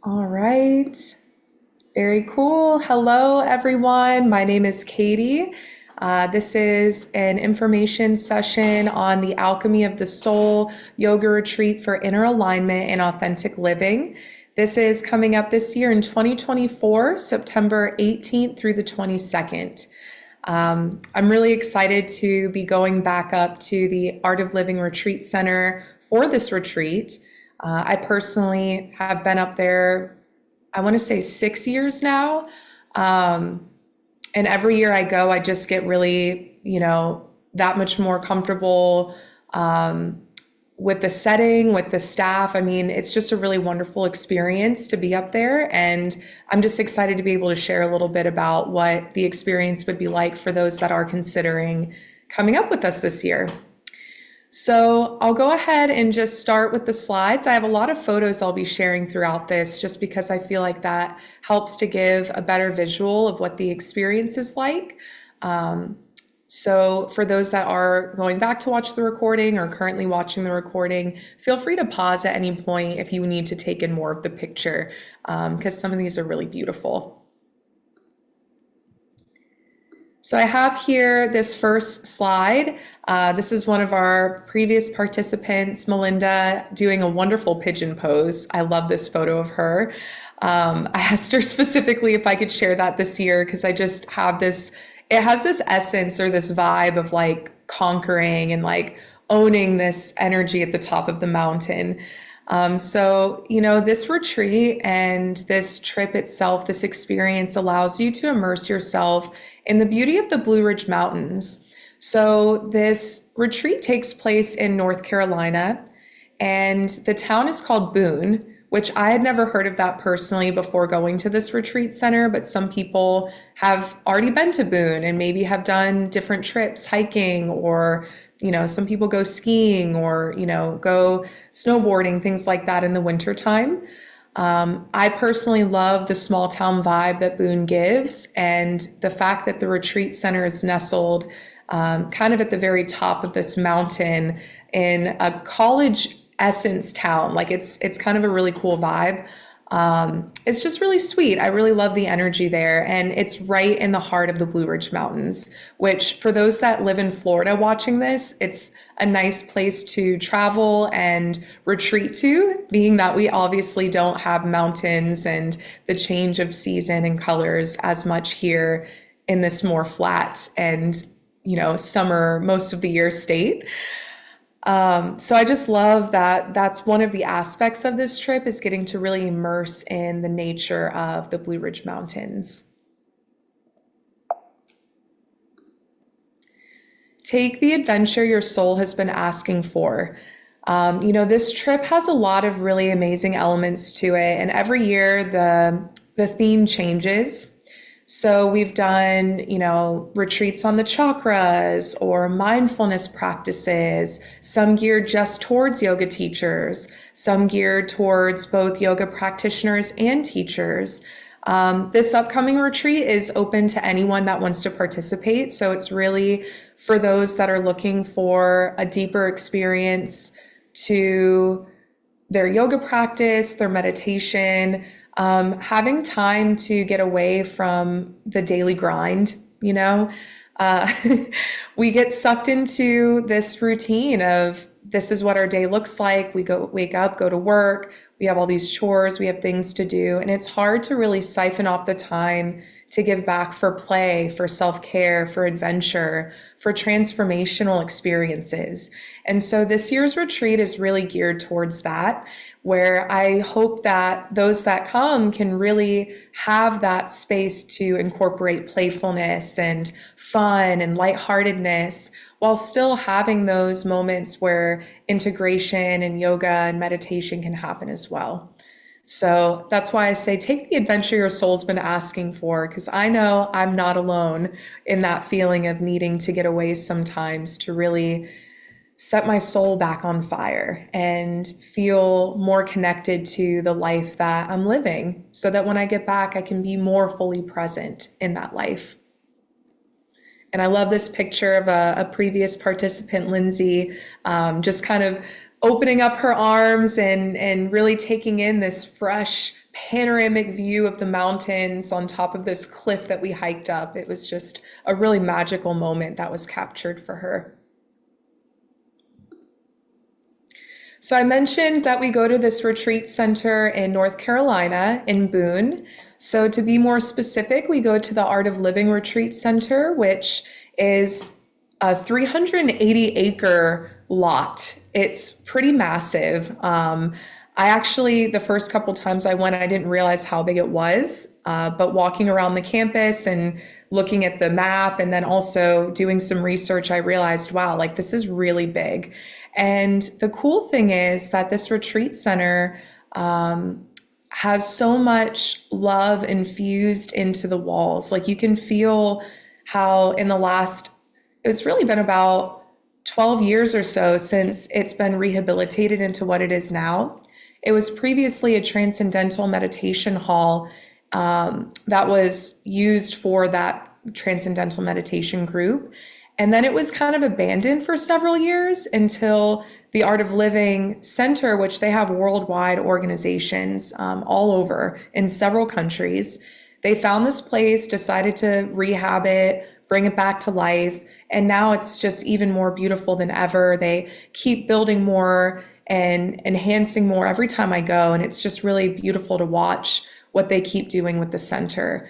All right. Very cool. Hello, everyone. My name is Katie. This is an information session on the Alchemy of the Soul yoga retreat for inner alignment and authentic living. This is coming up this year in 2024, September 18th through the 22nd. I'm really excited to be going back up to the Art of Living Retreat Center for this retreat. I personally have been up there, I want to say 6 years now. Um, and every year I go, I just get really, that much more comfortable with the setting, with the staff. I mean, it's just a really wonderful experience to be up there. And I'm just excited to be able to share a little bit about what the experience would be like for those that are considering coming up with us this year. So I'll go ahead and just start with the slides. I have a lot of photos I'll be sharing throughout this just because I feel like that helps to give a better visual of what the experience is like. So for those that are going back to watch the recording or currently watching the recording, feel free to pause at any point if you need to take in more of the picture, because some of these are really beautiful. So I have here this first slide. This is one of our previous participants, Melinda, doing a wonderful pigeon pose. I love this photo of her. I asked her specifically if I could share that this year because I just have this, it has this essence or this vibe of like conquering and like owning this energy at the top of the mountain. This retreat and this trip itself, this experience allows you to immerse yourself in the beauty of the Blue Ridge Mountains. So this retreat takes place in North Carolina, and the town is called Boone, which I had never heard of that personally before going to this retreat center, but some people have already been to Boone and maybe have done different trips hiking, or some people go skiing or go snowboarding, things like that in the wintertime. I personally love the small town vibe that Boone gives, and the fact that the retreat center is nestled kind of at the very top of this mountain in a college essence town. Like it's kind of a really cool vibe. It's just really sweet. I really love the energy there. And it's right in the heart of the Blue Ridge Mountains, which for those that live in Florida watching this, it's a nice place to travel and retreat to, being that we obviously don't have mountains and the change of season and colors as much here in this more flat and, summer most of the year state. So I just love that that's one of the aspects of this trip is getting to really immerse in the nature of the Blue Ridge Mountains. Take the adventure your soul has been asking for. This trip has a lot of really amazing elements to it, and every year the theme changes. So we've done, retreats on the chakras or mindfulness practices, some geared just towards yoga teachers, some geared towards both yoga practitioners and teachers. This upcoming retreat is open to anyone that wants to participate. So it's really for those that are looking for a deeper experience to their yoga practice, their meditation, having time to get away from the daily grind, uh, we get sucked into this routine of this is what our day looks like. We go wake up, go to work. We have all these chores, we have things to do, and it's hard to really siphon off the time to give back for play, for self-care, for adventure, for transformational experiences. And so this year's retreat is really geared towards that, where I hope that those that come can really have that space to incorporate playfulness and fun and lightheartedness while still having those moments where integration and yoga and meditation can happen as well. So that's why I say take the adventure your soul's been asking for, because I know I'm not alone in that feeling of needing to get away sometimes to really set my soul back on fire and feel more connected to the life that I'm living so that when I get back, I can be more fully present in that life. And I love this picture of a previous participant, Lindsay, just kind of opening up her arms and really taking in this fresh panoramic view of the mountains on top of this cliff that we hiked up. It was just a really magical moment that was captured for her. So I mentioned that we go to this retreat center in North Carolina in Boone. So to be more specific, we go to the Art of Living Retreat Center, which is a 380-acre lot. It's pretty massive. I actually, the first couple times I went, I didn't realize how big it was, but walking around the campus and looking at the map and then also doing some research, I realized, wow, like this is really big. And the cool thing is that this retreat center has so much love infused into the walls. Like you can feel how it's really been about 12 years or so since it's been rehabilitated into what it is now. It was previously a transcendental meditation hall that was used for that transcendental meditation group. And then it was kind of abandoned for several years until the Art of Living Center, which they have worldwide organizations all over in several countries. They found this place, decided to rehab it, bring it back to life. And now it's just even more beautiful than ever. They keep building more and enhancing more every time I go. And it's just really beautiful to watch what they keep doing with the center.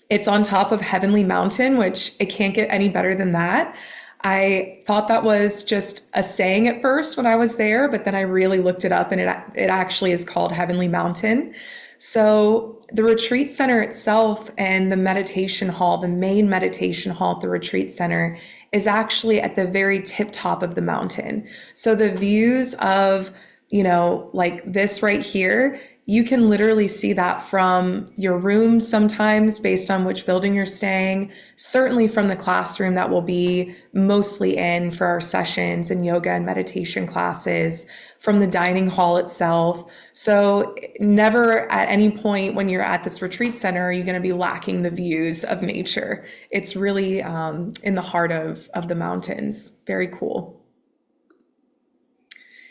It's on top of Heavenly Mountain, which it can't get any better than that. I thought that was just a saying at first when I was there, but then I really looked it up and it actually is called Heavenly Mountain. So the retreat center itself and the meditation hall, the main meditation hall at the retreat center is actually at the very tip top of the mountain. So the views of, like this right here, you can literally see that from your room sometimes based on which building you're staying, certainly from the classroom that we'll be mostly in for our sessions and yoga and meditation classes, from the dining hall itself. So never at any point when you're at this retreat center are you going to be lacking the views of nature. It's really in the heart of the mountains. Very cool.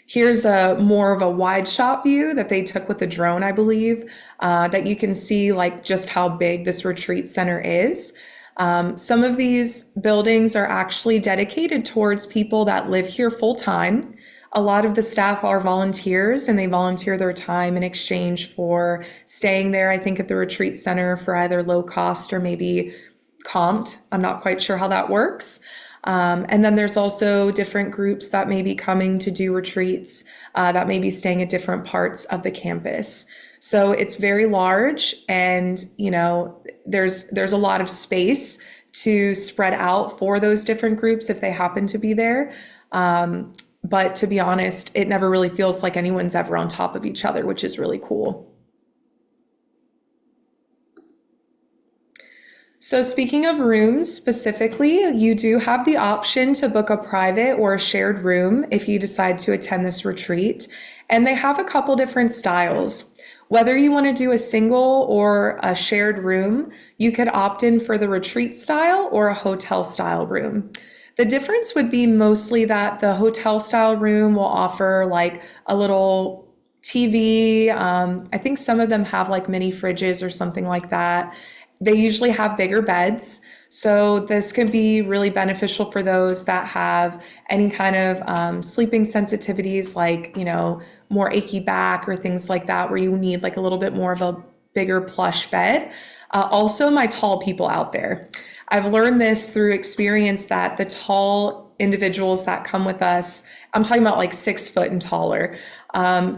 Here's a more of a wide shot view that they took with a drone, I believe, that you can see like just how big this retreat center is. Some of these buildings are actually dedicated towards people that live here full time. A lot of the staff are volunteers and they volunteer their time in exchange for staying there, I think, at the retreat center for either low cost or maybe comped. I'm not quite sure how that works. And then there's also different groups that may be coming to do retreats that may be staying at different parts of the campus. So it's very large and, there's a lot of space to spread out for those different groups if they happen to be there. But to be honest, it never really feels like anyone's ever on top of each other, which is really cool. So speaking of rooms specifically, you do have the option to book a private or a shared room if you decide to attend this retreat. And they have a couple different styles. Whether you want to do a single or a shared room, you could opt in for the retreat style or a hotel style room. The difference would be mostly that the hotel style room will offer like a little TV. I think some of them have like mini fridges or something like that. They usually have bigger beds. So this could be really beneficial for those that have any kind of sleeping sensitivities, like, more achy back or things like that, where you need like a little bit more of a bigger plush bed. Also, my tall people out there. I've learned this through experience that the tall individuals that come with us, I'm talking about like 6 foot and taller,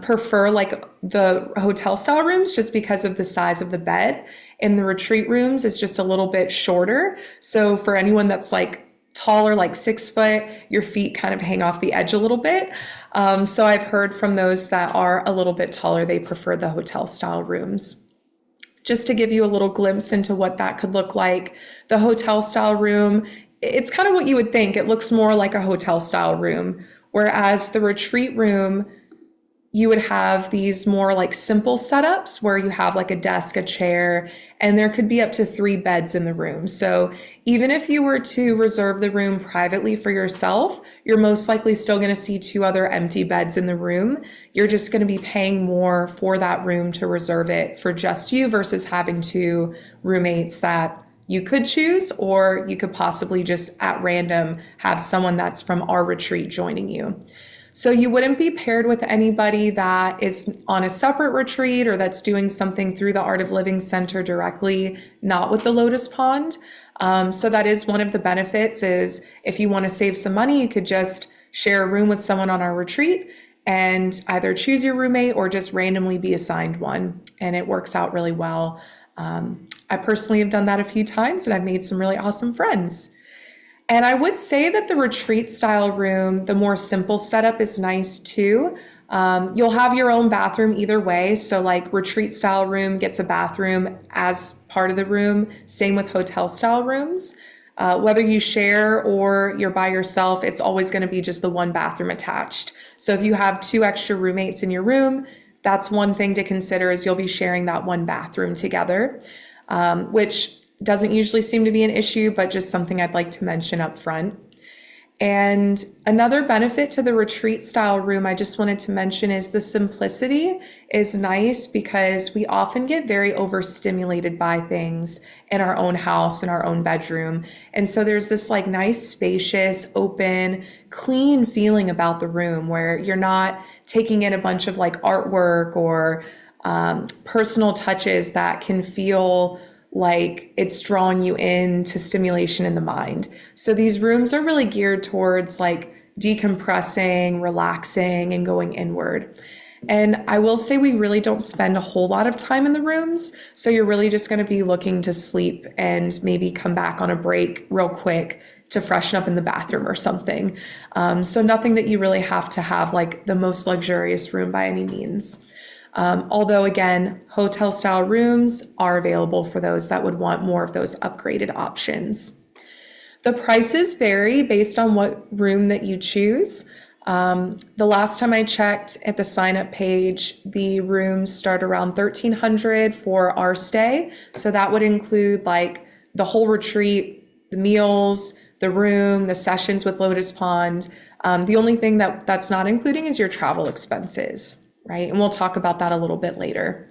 prefer like the hotel style rooms just because of the size of the bed. In the retreat rooms, it's just a little bit shorter. So for anyone that's like taller, like 6 foot, your feet kind of hang off the edge a little bit. So I've heard from those that are a little bit taller, they prefer the hotel style rooms. Just to give you a little glimpse into what that could look like, the hotel style room, it's kind of what you would think. It looks more like a hotel style room, whereas the retreat room, you would have these more like simple setups where you have like a desk, a chair, and there could be up to 3 beds in the room. So even if you were to reserve the room privately for yourself, you're most likely still going to see 2 other empty beds in the room. You're just going to be paying more for that room to reserve it for just you versus having 2 roommates that you could choose, or you could possibly just at random have someone that's from our retreat joining you. So you wouldn't be paired with anybody that is on a separate retreat or that's doing something through the Art of Living Center directly, not with the Lotus Pond. So that is one of the benefits, is if you want to save some money, you could just share a room with someone on our retreat and either choose your roommate or just randomly be assigned one. And it works out really well. I personally have done that a few times and I've made some really awesome friends. And I would say that the retreat style room, the more simple setup, is nice too. You'll have your own bathroom either way. So like retreat style room gets a bathroom as part of the room. Same with hotel style rooms. Whether you share or you're by yourself, it's always going to be just the one bathroom attached. So if you have 2 extra roommates in your room, that's one thing to consider, is you'll be sharing that one bathroom together, which doesn't usually seem to be an issue, but just something I'd like to mention up front. And another benefit to the retreat style room I just wanted to mention is the simplicity is nice, because we often get very overstimulated by things in our own house, in our own bedroom. And so there's this like nice, spacious, open, clean feeling about the room where you're not taking in a bunch of like artwork or personal touches that can feel like it's drawing you into stimulation in the mind. So these rooms are really geared towards like decompressing, relaxing, and going inward. And I will say we really don't spend a whole lot of time in the rooms. So you're really just going to be looking to sleep and maybe come back on a break real quick to freshen up in the bathroom or something. So nothing that you really have to have like the most luxurious room by any means. Although again, hotel style rooms are available for those that would want more of those upgraded options. The prices vary based on what room that you choose. The last time I checked at the sign up page, the rooms start around $1,300 for our stay. So that would include like the whole retreat, the meals, the room, the sessions with Lotus Pond. The only thing that's not including is your travel expenses. Right? And we'll talk about that a little bit later.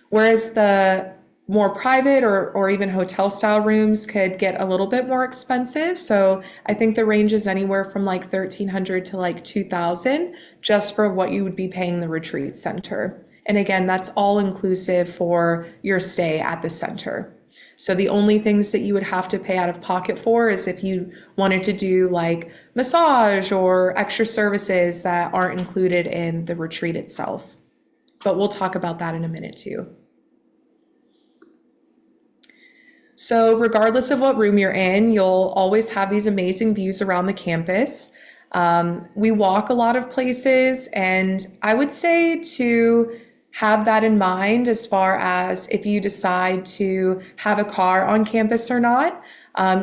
Whereas the more private or even hotel style rooms could get a little bit more expensive. So I think the range is anywhere from like $1,300 to like $2,000 just for what you would be paying the retreat center. And again, that's all inclusive for your stay at the center. So the only things that you would have to pay out of pocket for is if you wanted to do like massage or extra services that aren't included in the retreat itself. But we'll talk about that in a minute too. So regardless of what room you're in, you'll always have these amazing views around the campus. We walk a lot of places, and I would say to have that in mind as far as if you decide to have a car on campus or not.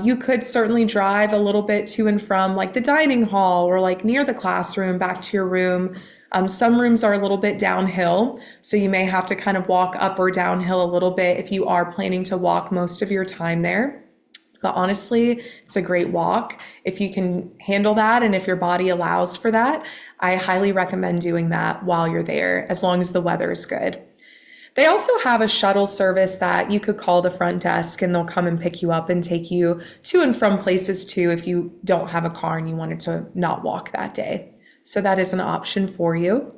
You could certainly drive a little bit to and from like the dining hall or like near the classroom back to your room. Some rooms are a little bit downhill, so you may have to kind of walk up or downhill a little bit if you are planning to walk most of your time there. But honestly, it's a great walk. If you can handle that and if your body allows for that, I highly recommend doing that while you're there, as long as the weather is good. They also have a shuttle service that you could call the front desk and they'll come and pick you up and take you to and from places too if you don't have a car and you wanted to not walk that day. So that is an option for you.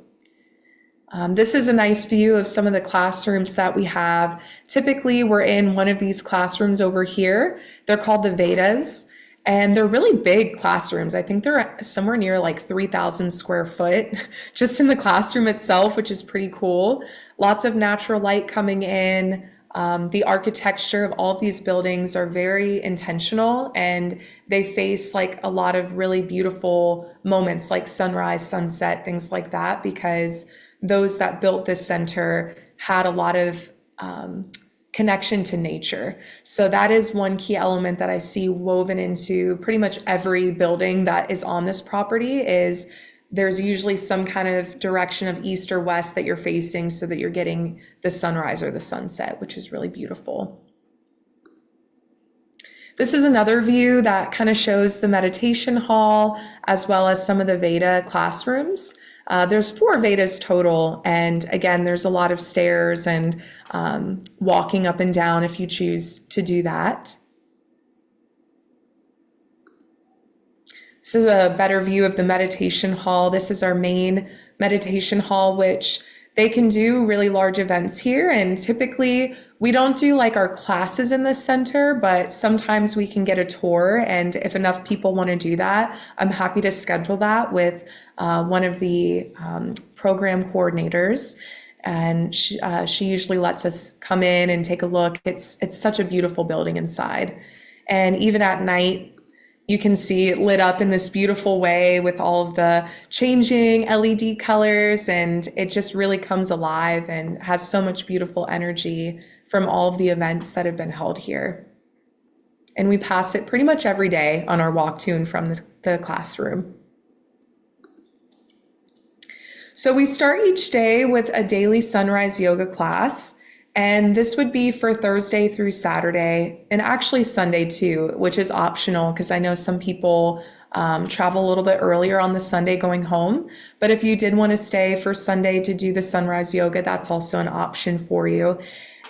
This is a nice view of some of the classrooms that we have. Typically, we're in one of these classrooms over here. They're called the Vedas, and they're really big classrooms. I think they're somewhere near like 3,000 square foot just in the classroom itself, which is pretty cool. Lots of natural light coming in. The architecture of all of these buildings are very intentional, and they face like a lot of really beautiful moments like sunrise, sunset, things like that, because those that built this center had a lot of connection to nature. So that is one key element that I see woven into pretty much every building that is on this property, is there's usually some kind of direction of east or west that you're facing so that you're getting the sunrise or the sunset, which is really beautiful. This is another view that kind of shows the meditation hall as well as some of the Veda classrooms. There's 4 Vedas total, and again, there's a lot of stairs and walking up and down if you choose to do that. This is a better view of the meditation hall. This is our main meditation hall, which they can do really large events here. And typically we don't do like our classes in the center, but sometimes we can get a tour. And if enough people want to do that, I'm happy to schedule that with one of the program coordinators. And she usually lets us come in and take a look. It's such a beautiful building inside. And even at night, you can see it lit up in this beautiful way with all of the changing LED colors, and it just really comes alive and has so much beautiful energy from all of the events that have been held here. And we pass it pretty much every day on our walk to and from the classroom. So we start each day with a daily sunrise yoga class. And this would be for Thursday through Saturday, and actually Sunday too, which is optional because I know some people travel a little bit earlier on the Sunday going home. But if you did want to stay for Sunday to do the sunrise yoga, that's also an option for you.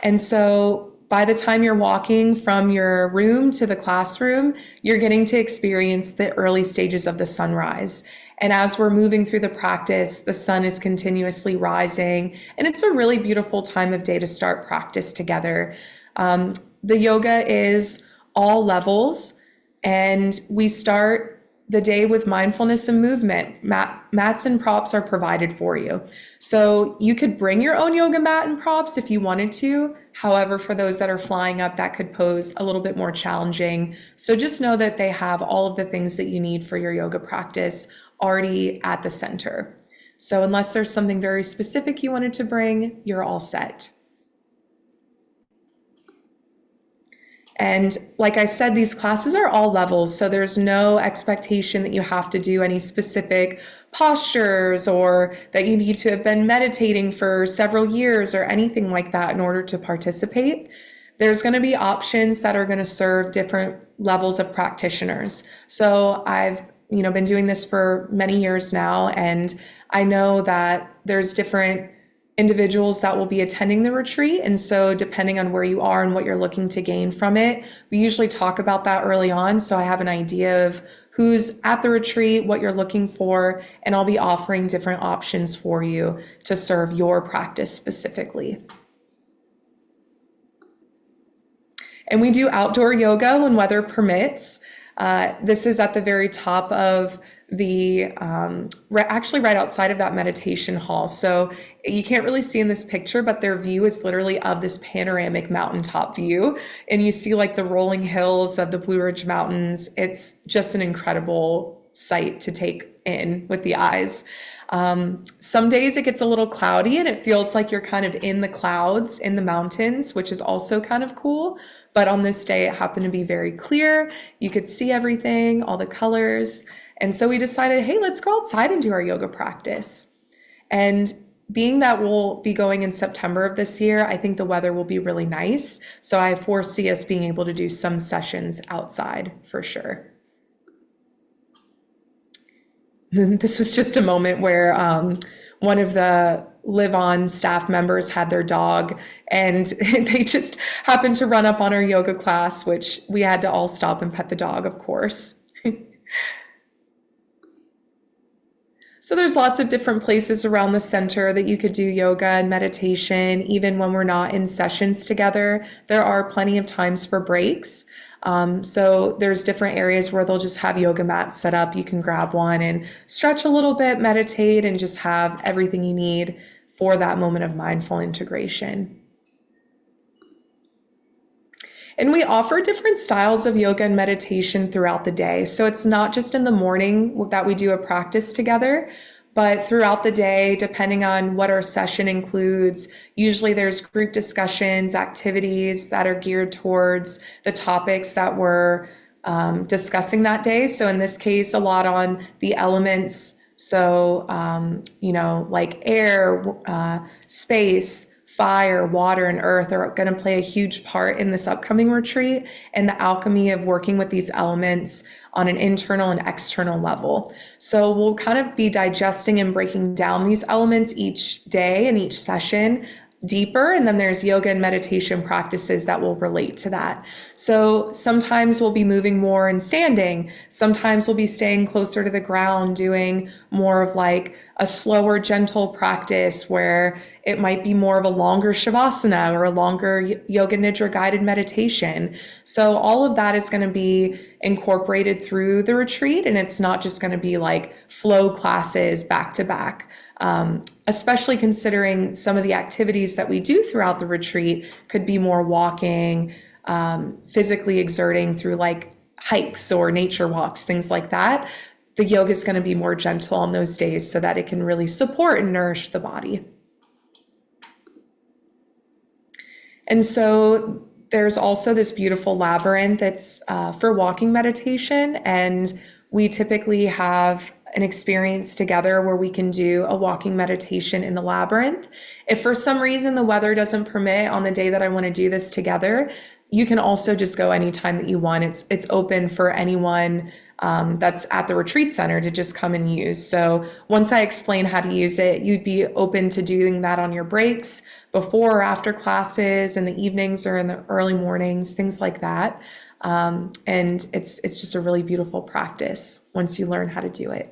And so by the time you're walking from your room to the classroom, you're getting to experience the early stages of the sunrise. And as we're moving through the practice, the sun is continuously rising, and it's a really beautiful time of day to start practice together. The yoga is all levels, and we start the day with mindfulness and movement. Mats and props are provided for you. So you could bring your own yoga mat and props if you wanted to. However, for those that are flying up, that could pose a little bit more challenging. So just know that they have all of the things that you need for your yoga practice already at the center. So unless there's something very specific you wanted to bring, you're all set. And like I said, these classes are all levels, so there's no expectation that you have to do any specific postures or that you need to have been meditating for several years or anything like that in order to participate. There's going to be options that are going to serve different levels of practitioners. So I've been doing this for many years now, and I know that there's different individuals that will be attending the retreat. And so depending on where you are and what you're looking to gain from it, we usually talk about that early on. So I have an idea of who's at the retreat, what you're looking for, and I'll be offering different options for you to serve your practice specifically. And we do outdoor yoga when weather permits. This is at the very top of the, actually right outside of that meditation hall. So you can't really see in this picture, but their view is literally of this panoramic mountaintop view. And you see like the rolling hills of the Blue Ridge Mountains. It's just an incredible sight to take in with the eyes. Some days it gets a little cloudy and it feels like you're kind of in the clouds in the mountains, which is also kind of cool. But on this day, it happened to be very clear. You could see everything, all the colors. And so we decided, hey, let's go outside and do our yoga practice. And being that we'll be going in September of this year, I think the weather will be really nice. So I foresee us being able to do some sessions outside for sure. This was just a moment where one of the Live On staff members had their dog, and they just happened to run up on our yoga class, which we had to all stop and pet the dog, of course. So there's lots of different places around the center that you could do yoga and meditation. Even when we're not in sessions together, there are plenty of times for breaks. So there's different areas where they'll just have yoga mats set up. You can grab one and stretch a little bit, meditate, and just have everything you need for that moment of mindful integration. And we offer different styles of yoga and meditation throughout the day. So it's not just in the morning that we do a practice together, but throughout the day, depending on what our session includes, usually there's group discussions, activities that are geared towards the topics that we're discussing that day. So in this case, a lot on the elements So, like air, space, fire, water, and earth are going to play a huge part in this upcoming retreat, and the alchemy of working with these elements on an internal and external level. So we'll kind of be digesting and breaking down these elements each day and each session deeper, and then there's yoga and meditation practices that will relate to that. So sometimes we'll be moving more and standing, sometimes we'll be staying closer to the ground, doing more of like a slower, gentle practice where it might be more of a longer shavasana or a longer yoga nidra guided meditation. So all of that is going to be incorporated through the retreat, and it's not just going to be like flow classes back to back. Especially considering some of the activities that we do throughout the retreat could be more walking, physically exerting through like hikes or nature walks, things like that. The yoga is going to be more gentle on those days so that it can really support and nourish the body. And so there's also this beautiful labyrinth that's for walking meditation, and we typically have an experience together where we can do a walking meditation in the labyrinth. If for some reason the weather doesn't permit on the day that I want to do this together, you can also just go anytime that you want. It's open for anyone that's at the retreat center to just come and use. So once I explain how to use it, you'd be open to doing that on your breaks, before or after classes, in the evenings or in the early mornings, things like that. And it's just a really beautiful practice once you learn how to do it.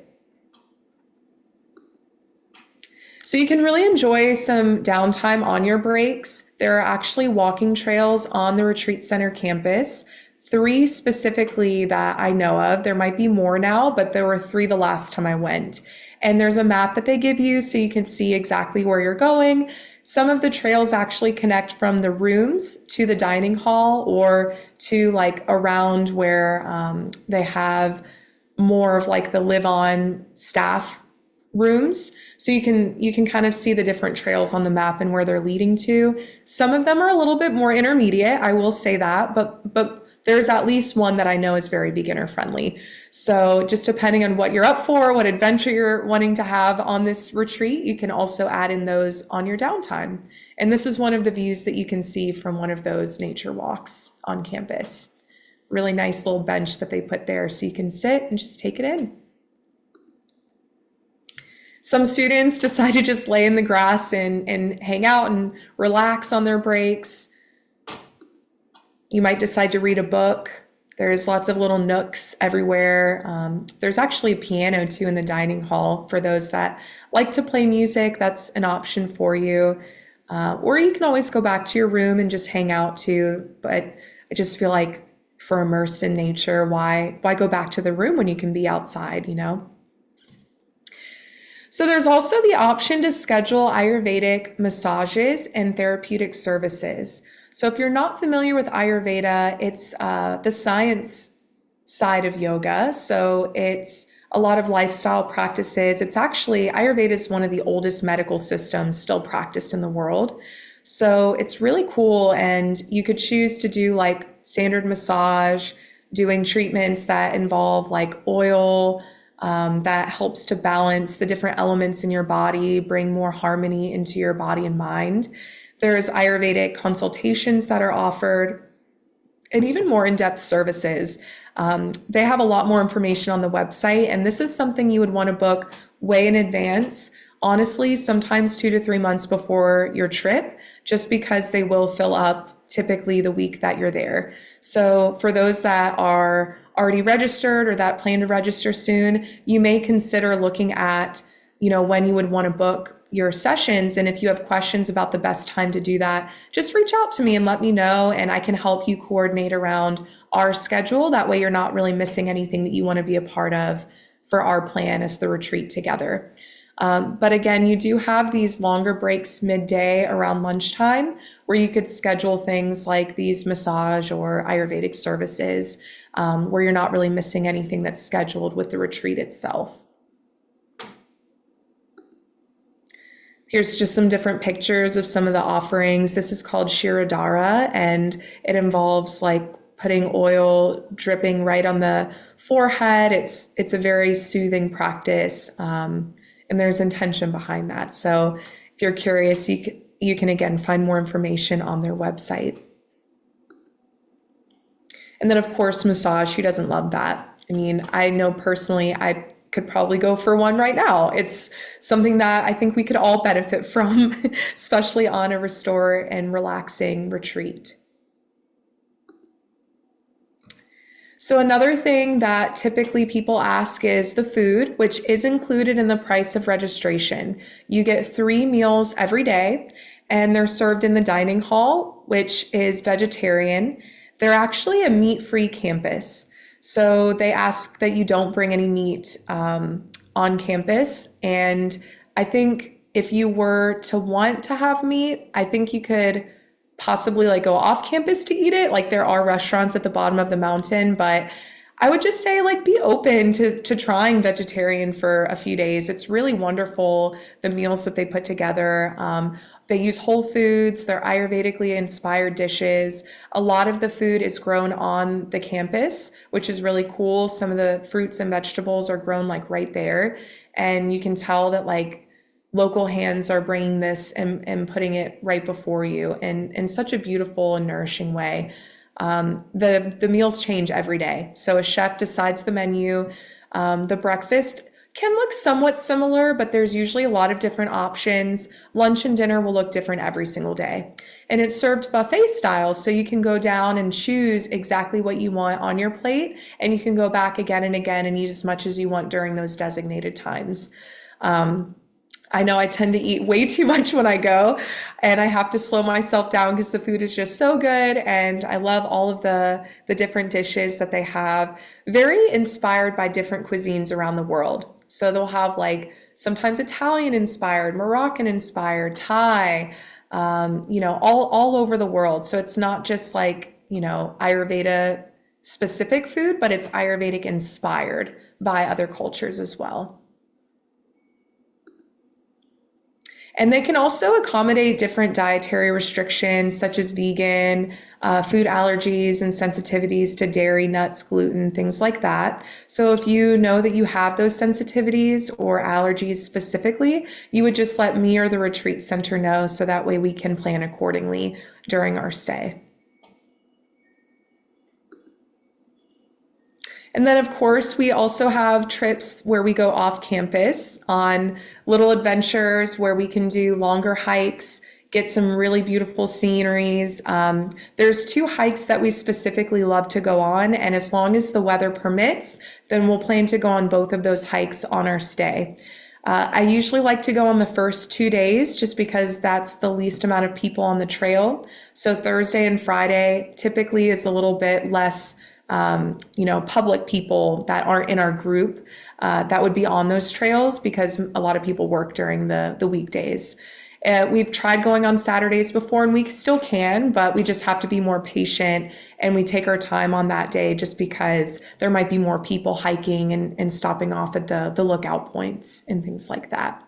So you can really enjoy some downtime on your breaks. There are actually walking trails on the retreat center campus, 3 specifically that I know of. There might be more now, but there were 3 the last time I went. And there's a map that they give you so you can see exactly where you're going. Some of the trails actually connect from the rooms to the dining hall or to like around where they have more of like the live-on staff rooms. So you can kind of see the different trails on the map and where they're leading to. Some of them are a little bit more intermediate, I will say that, but there's at least one that I know is very beginner friendly. So just depending on what you're up for, what adventure you're wanting to have on this retreat, you can also add in those on your downtime. And this is one of the views that you can see from one of those nature walks on campus. Really nice little bench that they put there so you can sit and just take it in. Some students decide to just lay in the grass and hang out and relax on their breaks. You might decide to read a book. There's lots of little nooks everywhere. There's actually a piano too in the dining hall for those that like to play music. That's an option for you. Or you can always go back to your room and just hang out too. But I just feel like for immersed in nature, why go back to the room when you can be outside, you know? So there's also the option to schedule Ayurvedic massages and therapeutic services. So if you're not familiar with Ayurveda, it's the science side of yoga. So it's a lot of lifestyle practices. It's actually, Ayurveda is one of the oldest medical systems still practiced in the world. So it's really cool. And you could choose to do like standard massage, doing treatments that involve like oil, that helps to balance the different elements in your body, bring more harmony into your body and mind. There's Ayurvedic consultations that are offered, and even more in-depth services. They have a lot more information on the website, and this is something you would want to book way in advance. Honestly, sometimes 2 to 3 months before your trip, just because they will fill up typically the week that you're there. So for those that are already registered or that plan to register soon, you may consider looking at, when you would want to book your sessions. And if you have questions about the best time to do that, just reach out to me and let me know, and I can help you coordinate around our schedule. That way you're not really missing anything that you want to be a part of for our plan as the retreat together. But again, you do have these longer breaks midday around lunchtime where you could schedule things like these massage or Ayurvedic services, where you're not really missing anything that's scheduled with the retreat itself. Here's just some different pictures of some of the offerings. This is called Shirodhara, and it involves like putting oil dripping right on the forehead. It's a very soothing practice, and there's intention behind that. So if you're curious, you can again find more information on their website. And then, of course, massage. Who doesn't love that? I mean, I know personally, I could probably go for one right now. It's something that I think we could all benefit from, especially on a restore and relaxing retreat. So another thing that typically people ask is the food, which is included in the price of registration. You get 3 meals every day, and they're served in the dining hall, which is vegetarian. They're actually a meat-free campus. So they ask that you don't bring any meat on campus. And I think if you were to want to have meat, I think you could possibly like go off campus to eat it. Like there are restaurants at the bottom of the mountain, but I would just say like be open to trying vegetarian for a few days. It's really wonderful, the meals that they put together. They use whole foods, they're Ayurvedically inspired dishes. A lot of the food is grown on the campus, which is really cool. Some of the fruits and vegetables are grown like right there. And you can tell that like local hands are bringing this and putting it right before you in such a beautiful and nourishing way. The meals change every day. So a chef decides the menu. The breakfast can look somewhat similar, but there's usually a lot of different options. Lunch and dinner will look different every single day. And it's served buffet style, so you can go down and choose exactly what you want on your plate, and you can go back again and again and eat as much as you want during those designated times. I know I tend to eat way too much when I go, and I have to slow myself down because the food is just so good, and I love all of the different dishes that they have. Very inspired by different cuisines around the world. So they'll have like sometimes Italian inspired, Moroccan inspired, Thai, all over the world. So it's not just like, Ayurveda specific food, but it's Ayurvedic inspired by other cultures as well. And they can also accommodate different dietary restrictions, such as vegan, food allergies, and sensitivities to dairy, nuts, gluten, things like that. So if you know that you have those sensitivities or allergies specifically, you would just let me or the retreat center know, so that way we can plan accordingly during our stay. And then, of course, we also have trips where we go off campus on little adventures where we can do longer hikes, get some really beautiful sceneries. There's 2 hikes that we specifically love to go on, and as long as the weather permits, then we'll plan to go on both of those hikes on our stay. I usually like to go on the first 2 days just because that's the least amount of people on the trail. So Thursday and Friday typically is a little bit less public people that aren't in our group that would be on those trails, because a lot of people work during the weekdays. We've tried going on Saturdays before, and we still can, but we just have to be more patient, and we take our time on that day just because there might be more people hiking and stopping off at the lookout points and things like that.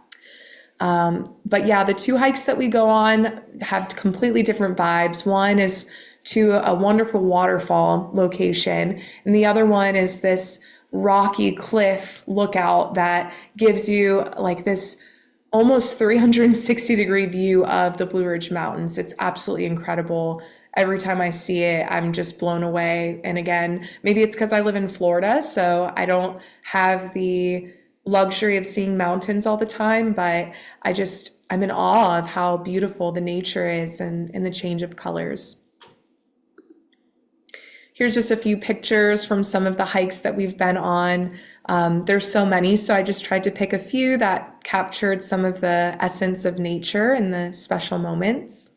But yeah, the 2 hikes that we go on have completely different vibes. One is to a wonderful waterfall location, and the other one is this rocky cliff lookout that gives you like this almost 360-degree view of the Blue Ridge Mountains. It's absolutely incredible. Every time I see it, I'm just blown away. And again, maybe it's because I live in Florida, so I don't have the luxury of seeing mountains all the time, but I'm in awe of how beautiful the nature is and the change of colors. Here's just a few pictures from some of the hikes that we've been on. There's so many, so I just tried to pick a few that captured some of the essence of nature and the special moments.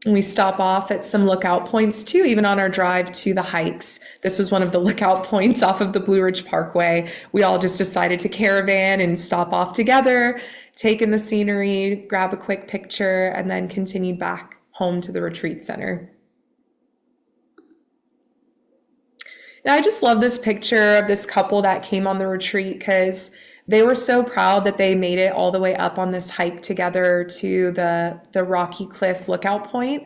And we stop off at some lookout points too, even on our drive to the hikes. This was one of the lookout points off of the Blue Ridge Parkway. We all just decided to caravan and stop off together, take in the scenery, grab a quick picture, and then continued back home to the retreat center. And I just love this picture of this couple that came on the retreat because they were so proud that they made it all the way up on this hike together to the rocky cliff lookout point.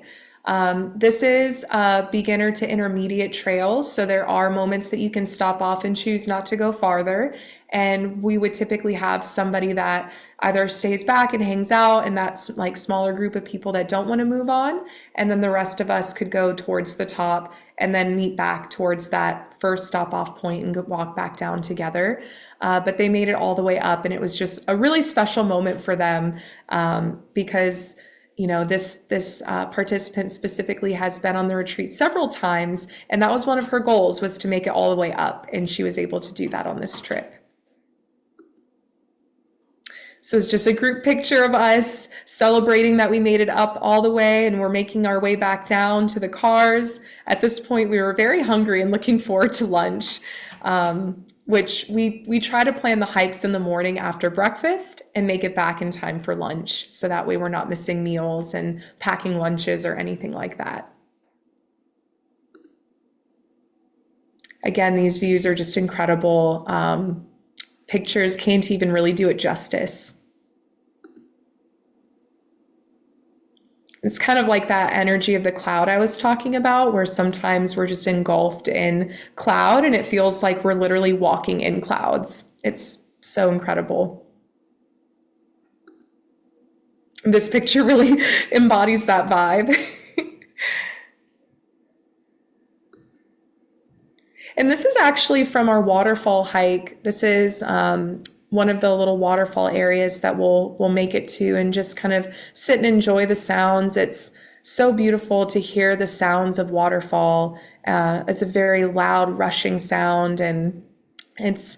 This is a beginner to intermediate trail, so there are moments that you can stop off and choose not to go farther. And we would typically have somebody that either stays back and hangs out, and that's like smaller group of people that don't want to move on. And then the rest of us could go towards the top and then meet back towards that first stop off point and walk back down together. But they made it all the way up, and it was just a really special moment for them, because this participant specifically has been on the retreat several times, and that was one of her goals, was to make it all the way up, and she was able to do that on this trip. So it's just a group picture of us celebrating that we made it up all the way, and we're making our way back down to the cars. At this point, we were very hungry and looking forward to lunch, which we try to plan the hikes in the morning after breakfast and make it back in time for lunch. So that way we're not missing meals and packing lunches or anything like that. Again, these views are just incredible. Pictures can't even really do it justice. It's kind of like that energy of the cloud I was talking about, where sometimes we're just engulfed in cloud and it feels like we're literally walking in clouds. It's so incredible. This picture really embodies that vibe. And this is actually from our waterfall hike. This is one of the little waterfall areas that we'll make it to, and just kind of sit and enjoy the sounds. It's so beautiful to hear the sounds of waterfall. It's a very loud, rushing sound, and it's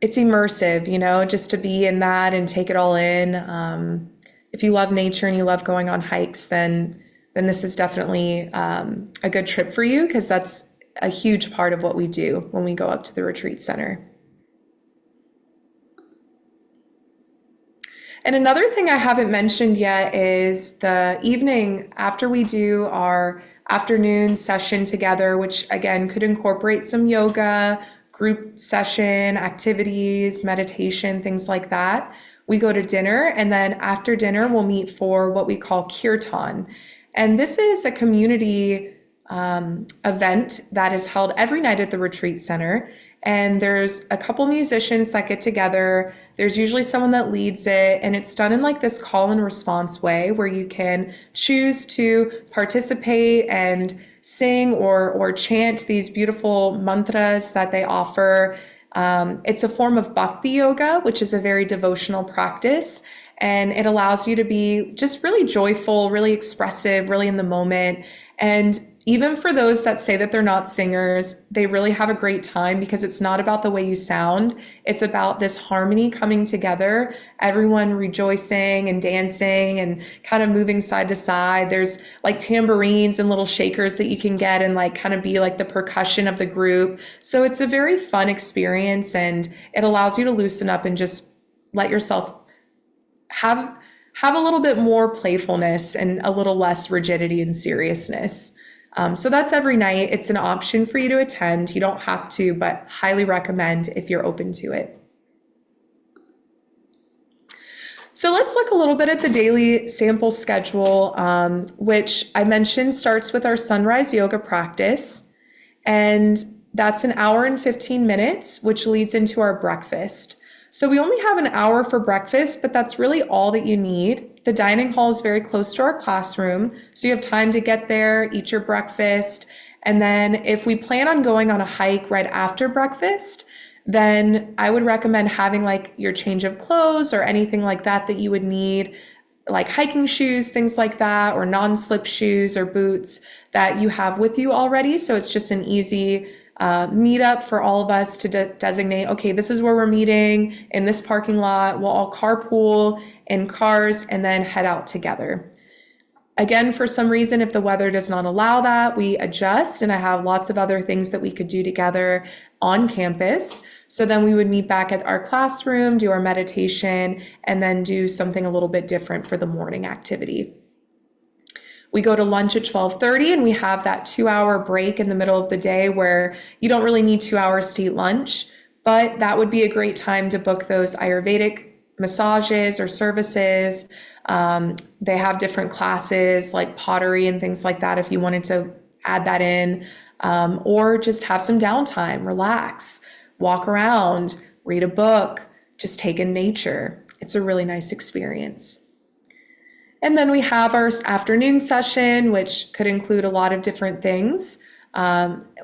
immersive, just to be in that and take it all in. If you love nature and you love going on hikes, then this is definitely a good trip for you, because that's a huge part of what we do when we go up to the retreat center. And another thing I haven't mentioned yet is the evening after we do our afternoon session together, which again could incorporate some yoga, group session, activities, meditation, things like that. We go to dinner, and then after dinner, we'll meet for what we call kirtan. And this is a community event that is held every night at the retreat center. And there's a couple musicians that get together. There's usually someone that leads it, and it's done in like this call and response way, where you can choose to participate and sing or chant these beautiful mantras that they offer. It's a form of bhakti yoga, which is a very devotional practice, and it allows you to be just really joyful, really expressive, really in the moment. And even for those that say that they're not singers, they really have a great time, because it's not about the way you sound. It's about this harmony coming together, everyone rejoicing and dancing and kind of moving side to side. There's like tambourines and little shakers that you can get and like kind of be like the percussion of the group. So it's a very fun experience, and it allows you to loosen up and just let yourself have a little bit more playfulness and a little less rigidity and seriousness. So that's every night. It's an option for you to attend. You don't have to, but highly recommend if you're open to it. So let's look a little bit at the daily sample schedule, which I mentioned starts with our sunrise yoga practice. And that's an hour and 15 minutes, which leads into our breakfast. So we only have an hour for breakfast, but that's really all that you need. The dining hall is very close to our classroom, so you have time to get there, eat your breakfast. And then if we plan on going on a hike right after breakfast, then I would recommend having like your change of clothes or anything like that that you would need, like hiking shoes, things like that, or non-slip shoes or boots that you have with you already. So it's just an easy meetup for all of us to designate, okay, this is where we're meeting in this parking lot. We'll all carpool in cars and then head out together. Again, for some reason, if the weather does not allow that, we adjust, and I have lots of other things that we could do together on campus. So then we would meet back at our classroom, do our meditation, and then do something a little bit different for the morning activity. We go to lunch at 12:30, and we have that 2-hour break in the middle of the day where you don't really need 2 hours to eat lunch, but that would be a great time to book those Ayurvedic massages or services. They have different classes like pottery and things like that if you wanted to add that in, or just have some downtime, relax, walk around, read a book, just take in nature. It's a really nice experience. And then we have our afternoon session, which could include a lot of different things,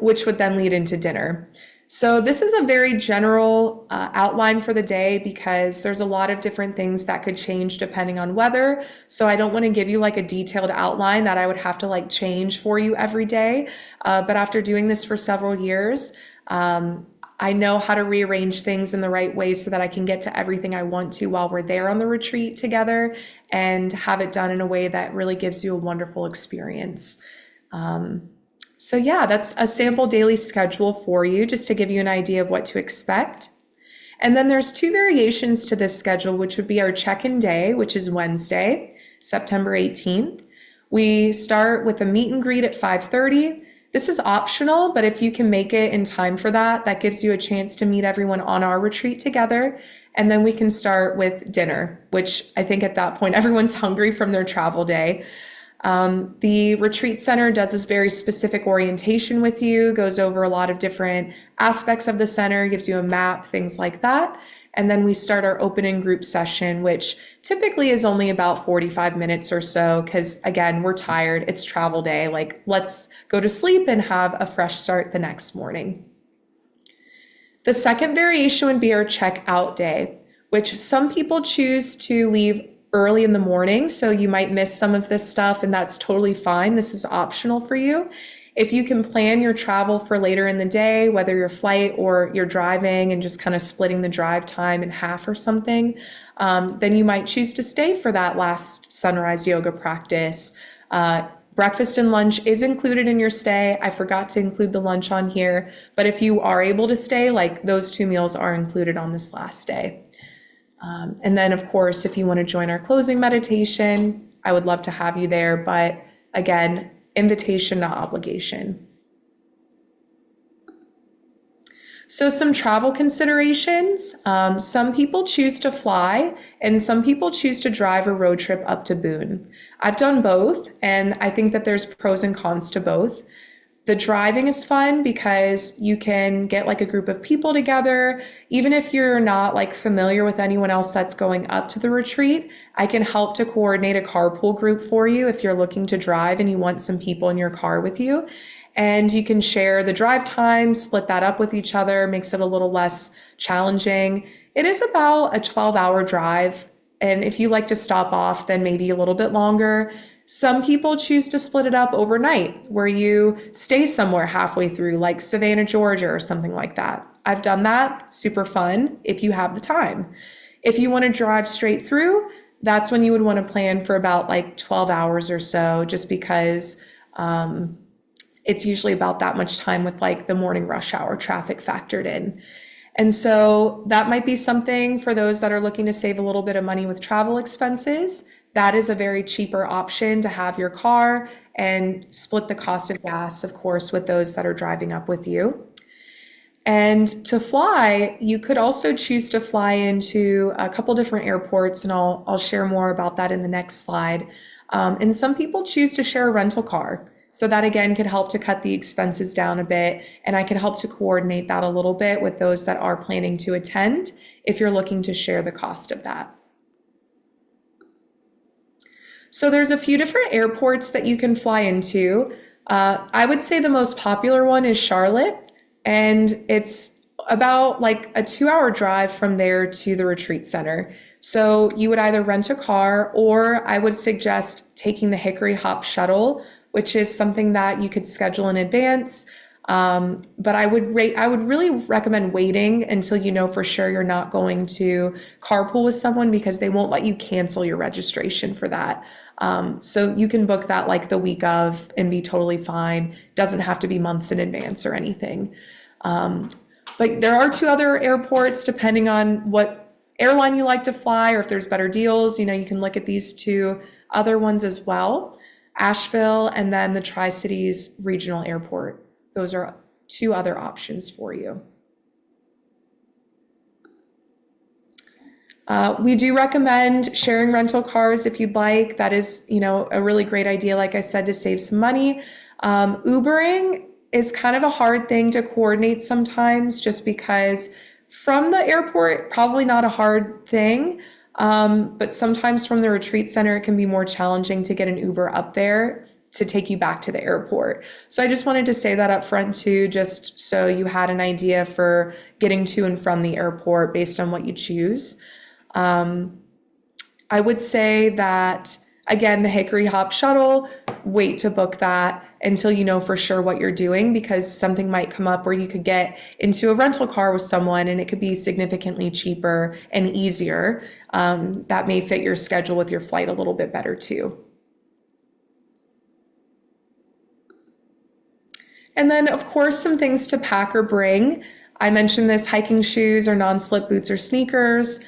which would then lead into dinner. So this is a very general outline for the day because there's a lot of different things that could change depending on weather. So I don't want to give you like a detailed outline that I would have to like change for you every day. But after doing this for several years, I know how to rearrange things in the right way so that I can get to everything I want to while we're there on the retreat together and have it done in a way that really gives you a wonderful experience. So yeah, that's a sample daily schedule for you just to give you an idea of what to expect. And then there's 2 variations to this schedule, which would be our check-in day, which is Wednesday, September 18th. We start with a meet and greet at 5:30. This is optional, but if you can make it in time for that, that gives you a chance to meet everyone on our retreat together. And then we can start with dinner, which I think at that point, everyone's hungry from their travel day. The retreat center does this very specific orientation with you, goes over a lot of different aspects of the center, gives you a map, things like that. And then we start our opening group session, which typically is only about 45 minutes or so, because again, we're tired, it's travel day, like let's go to sleep and have a fresh start the next morning. The second variation would be our check-out day, which some people choose to leave early in the morning, so you might miss some of this stuff, and that's totally fine. This is optional for you. If you can plan your travel for later in the day, whether your flight or you're driving and just kind of splitting the drive time in half or something, then you might choose to stay for that last sunrise yoga practice. Breakfast and lunch is included in your stay. I forgot to include the lunch on here, but if you are able to stay, like those 2 meals are included on this last day. And then, of course, if you want to join our closing meditation, I would love to have you there. But again, invitation, not obligation. So some travel considerations. Some people choose to fly and some people choose to drive a road trip up to Beene. I've done both, and I think that there's pros and cons to both. The driving is fun because you can get like a group of people together. Even if you're not like familiar with anyone else that's going up to the retreat, I can help to coordinate a carpool group for you if you're looking to drive and you want some people in your car with you. And you can share the drive time, split that up with each other, makes it a little less challenging. It is about a 12-hour drive. And if you like to stop off, then maybe a little bit longer. Some people choose to split it up overnight, where you stay somewhere halfway through, like Savannah, Georgia, or something like that. I've done that, super fun, if you have the time. If you want to drive straight through, that's when you would want to plan for about like 12 hours or so, just because it's usually about that much time with like the morning rush hour traffic factored in. And so that might be something for those that are looking to save a little bit of money with travel expenses. That is a very cheaper option to have your car and split the cost of gas, of course, with those that are driving up with you. And to fly, you could also choose to fly into a couple different airports, and I'll share more about that in the next slide. And some people choose to share a rental car. So that again could help to cut the expenses down a bit, and I could help to coordinate that a little bit with those that are planning to attend if you're looking to share the cost of that. So there's a few different airports that you can fly into. I would say the most popular one is Charlotte, and it's about like a 2-hour drive from there to the retreat center. So you would either rent a car, or I would suggest taking the Hickory Hop shuttle, which is something that you could schedule in advance. But I would really recommend waiting until you know for sure you're not going to carpool with someone, because they won't let you cancel your registration for that. So you can book that like the week of and be totally fine. Doesn't have to be months in advance or anything. But there are 2 other airports, depending on what airline you like to fly, or if there's better deals, you can look at these 2 other ones as well. Asheville, and then the Tri-Cities Regional Airport. Those are 2 other options for you. We do recommend sharing rental cars if you'd like. That is, a really great idea, like I said, to save some money. Ubering is kind of a hard thing to coordinate sometimes just because from the airport, probably not a hard thing. But sometimes from the retreat center, it can be more challenging to get an Uber up there to take you back to the airport. So I just wanted to say that up front too, just so you had an idea for getting to and from the airport based on what you choose. I would say that, again, the Hickory Hop shuttle, wait to book that until you know for sure what you're doing, because something might come up where you could get into a rental car with someone and it could be significantly cheaper and easier. That may fit your schedule with your flight a little bit better too. And then, of course, some things to pack or bring. I mentioned this: hiking shoes or non-slip boots or sneakers,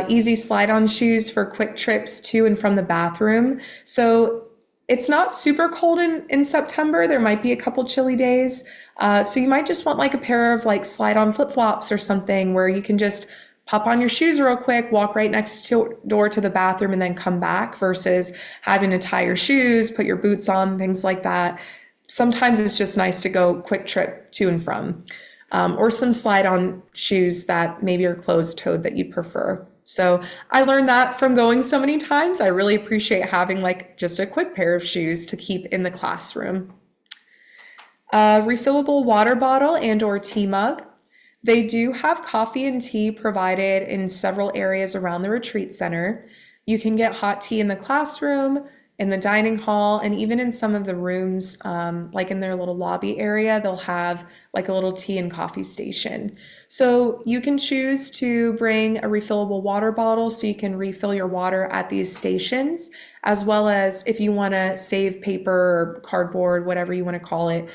easy slide-on shoes for quick trips to and from the bathroom. So it's not super cold in September. There might be a couple chilly days. So you might just want like a pair of like slide-on flip-flops or something where you can just pop on your shoes real quick, walk right next to door to the bathroom, and then come back, versus having to tie your shoes, put your boots on, things like that. Sometimes it's just nice to go quick trip to and from, or some slide-on shoes that maybe are closed-toed that you prefer. So I learned that from going so many times. I really appreciate having like just a quick pair of shoes to keep in the classroom. A refillable water bottle and or tea mug. They do have coffee and tea provided in several areas around the retreat center. You can get hot tea in the classroom, in the dining hall, and even in some of the rooms, like in their little lobby area, they'll have like a little tea and coffee station. So you can choose to bring a refillable water bottle so you can refill your water at these stations, as well as if you want to save paper or cardboard, whatever you want to call it,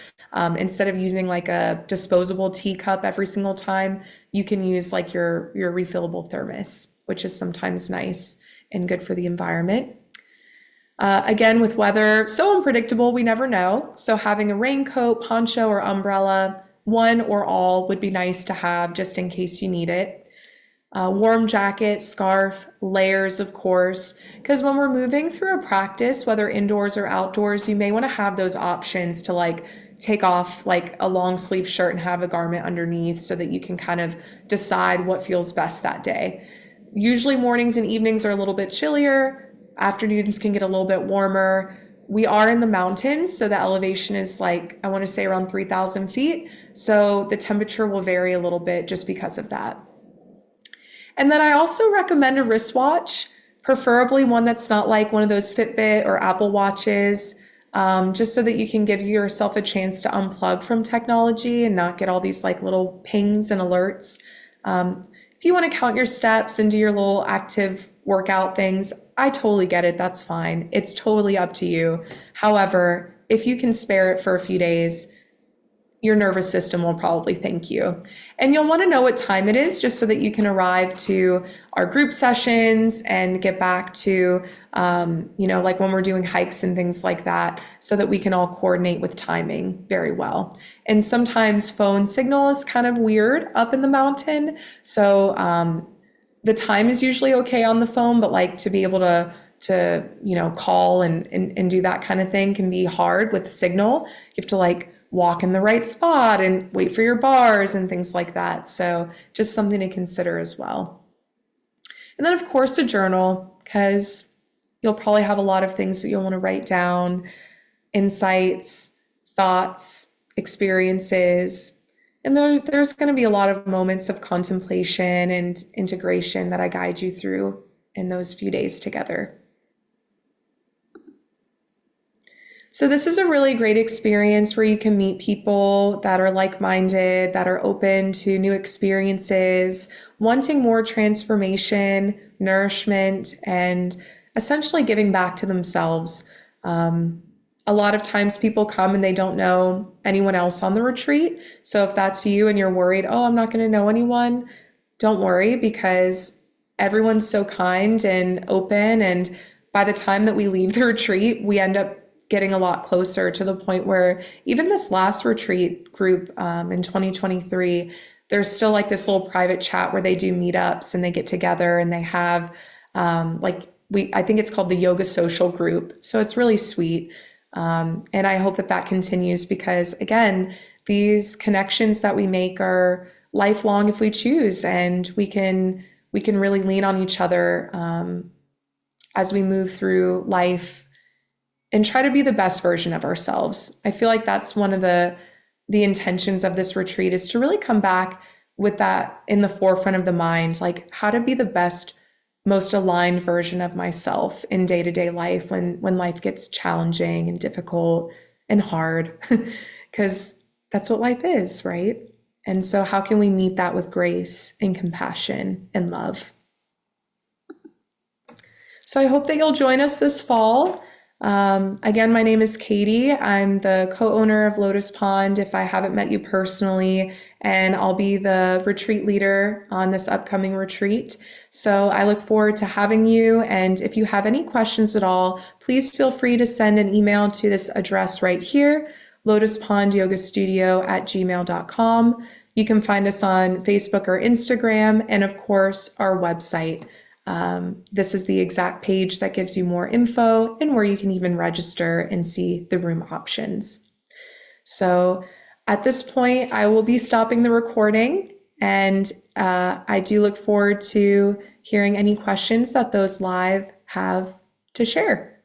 instead of using like a disposable teacup every single time, you can use like your refillable thermos, which is sometimes nice and good for the environment. Again, with weather so unpredictable, we never know. So having a raincoat, poncho, or umbrella, one or all, would be nice to have just in case you need it. Warm jacket, scarf, layers, of course, because when we're moving through a practice, whether indoors or outdoors, you may want to have those options to like take off like a long sleeve shirt and have a garment underneath so that you can kind of decide what feels best that day. Usually mornings and evenings are a little bit chillier. Afternoons can get a little bit warmer. We are in the mountains, so the elevation is like, I want to say around 3,000 feet. So the temperature will vary a little bit just because of that. And then I also recommend a wristwatch, preferably one that's not like one of those Fitbit or Apple Watches, just so that you can give yourself a chance to unplug from technology and not get all these like little pings and alerts. If you want to count your steps and do your little active workout things, I totally get it. That's fine. It's totally up to you. However, if you can spare it for a few days, your nervous system will probably thank you. And you'll want to know what time it is just so that you can arrive to our group sessions and get back to, like when we're doing hikes and things like that, so that we can all coordinate with timing very well. And sometimes phone signal is kind of weird up in the mountain. So the time is usually okay on the phone, but like to be able to call and do that kind of thing can be hard with the signal. You have to like walk in the right spot and wait for your bars and things like that. So just something to consider as well. And then of course a journal, because you'll probably have a lot of things that you'll want to write down, insights, thoughts, experiences. And there's going to be a lot of moments of contemplation and integration that I guide you through in those few days together. So this is a really great experience where you can meet people that are like-minded, that are open to new experiences, wanting more transformation, nourishment, and essentially giving back to themselves. A lot of times people come and they don't know anyone else on the retreat. So if that's you and you're worried, oh, I'm not going to know anyone, don't worry, because everyone's so kind and open. And by the time that we leave the retreat, we end up getting a lot closer, to the point where even this last retreat group in 2023, there's still like this little private chat where they do meetups and they get together and they have I think it's called the Yoga Social Group. So it's really sweet. And I hope that that continues because, again, these connections that we make are lifelong if we choose, and we can really lean on each other as we move through life and try to be the best version of ourselves. I feel like that's one of the intentions of this retreat, is to really come back with that in the forefront of the mind, like how to be the best, most aligned version of myself in day-to-day life when life gets challenging and difficult and hard, because that's what life is, right? And so how can we meet that with grace and compassion and love? So I hope that you'll join us this fall. Again, my name is Katie. I'm the co-owner of Lotus Pond, if I haven't met you personally, and I'll be the retreat leader on this upcoming retreat. So I look forward to having you. And if you have any questions at all, please feel free to send an email to this address right here, lotuspondyogastudio@gmail.com. You can find us on Facebook or Instagram, and of course, our website. This is the exact page that gives you more info and where you can even register and see the room options. So at this point, I will be stopping the recording, and I do look forward to hearing any questions that those live have to share.